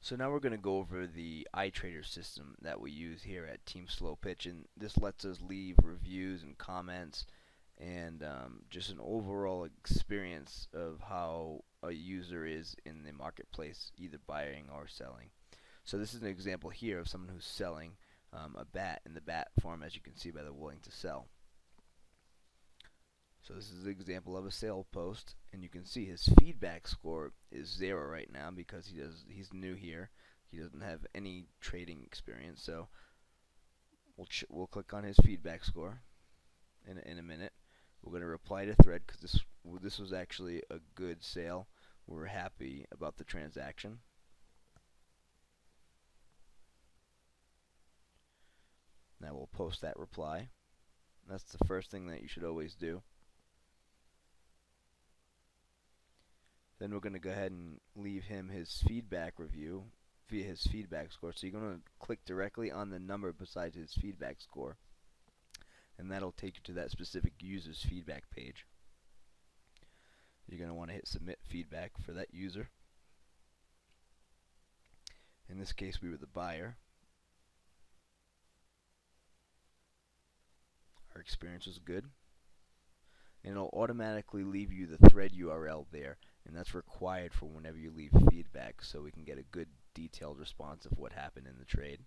So now we're going to go over the iTrader system that we use here at Team Slow Pitch, and this lets us leave reviews and comments and just an overall experience of how a user is in the marketplace, either buying or selling. So this is an example here of someone who's selling a bat in the bat form, as you can see by the willing to sell. So this is an example of a sale post, and you can see his feedback score is 0 right now because he's new here. He doesn't have any trading experience. So we'll click on his feedback score in a minute. We're going to reply to thread because this was actually a good sale. We're happy about the transaction. Now we'll post that reply. That's the first thing that you should always do. Then we're going to go ahead and leave him his feedback review via his feedback score. So you're going to click directly on the number beside his feedback score, and that'll take you to that specific user's feedback page. You're going to want to hit submit feedback for that user. In this case, we were the buyer. Our experience was good. And it'll automatically leave you the thread URL there, and that's required for whenever you leave feedback so we can get a good detailed response of what happened in the trade.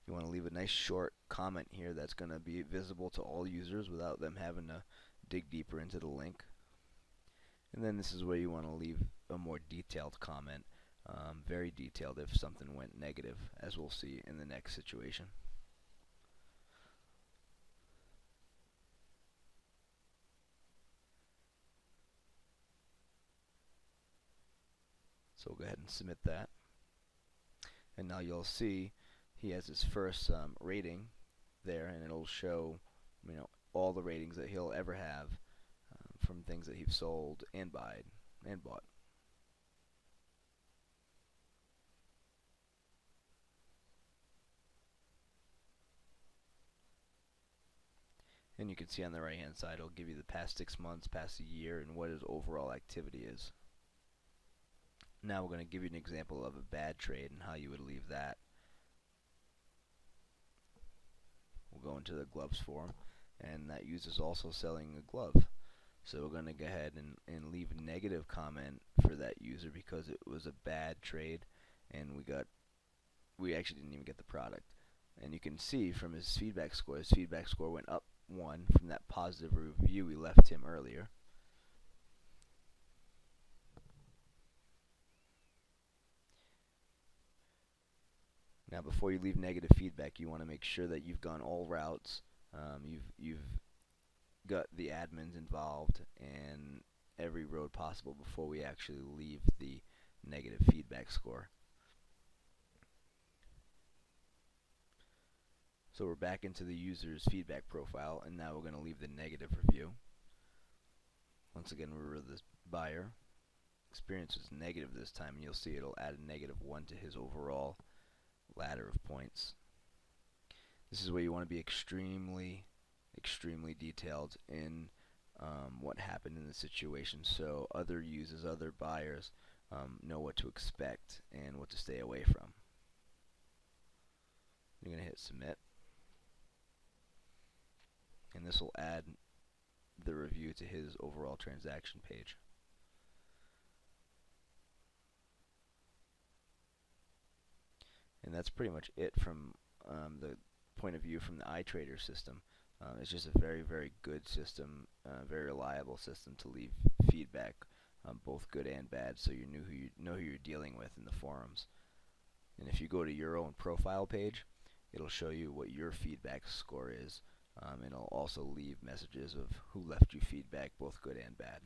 You want to leave a nice short comment here that's going to be visible to all users without them having to dig deeper into the link. And then this is where you want to leave a more detailed comment, very detailed if something went negative, as we'll see in the next situation. So we'll go ahead and submit that. And now you'll see he has his first rating there, and it'll show all the ratings that he'll ever have from things that he's sold and bought. And you can see on the right hand side it'll give you the past 6 months, past a year, and what his overall activity is. Now we're going to give you an example of a bad trade and how you would leave that. We'll go into the gloves form, and that user's also selling a glove. So we're going to go ahead and leave a negative comment for that user because it was a bad trade, and we actually didn't even get the product. And you can see from his feedback score went up 1 from that positive review we left him earlier. Now, before you leave negative feedback, you want to make sure that you've gone all routes. You've got the admins involved and every road possible before we actually leave the negative feedback score. So we're back into the user's feedback profile, and now we're going to leave the negative review. Once again, we're the buyer. Experience was negative this time, and you'll see it'll add a -1 to his overall ladder of points. This is where you want to be extremely detailed in what happened in the situation, so other users, other buyers know what to expect and what to stay away from. You're going to hit submit, and this will add the review to his overall transaction page. And that's pretty much it from the point of view from the iTrader system. It's just a very good system, very reliable system to leave feedback, both good and bad, so you know who you're dealing with in the forums. And if you go to your own profile page, it'll show you what your feedback score is, and it'll also leave messages of who left you feedback, both good and bad.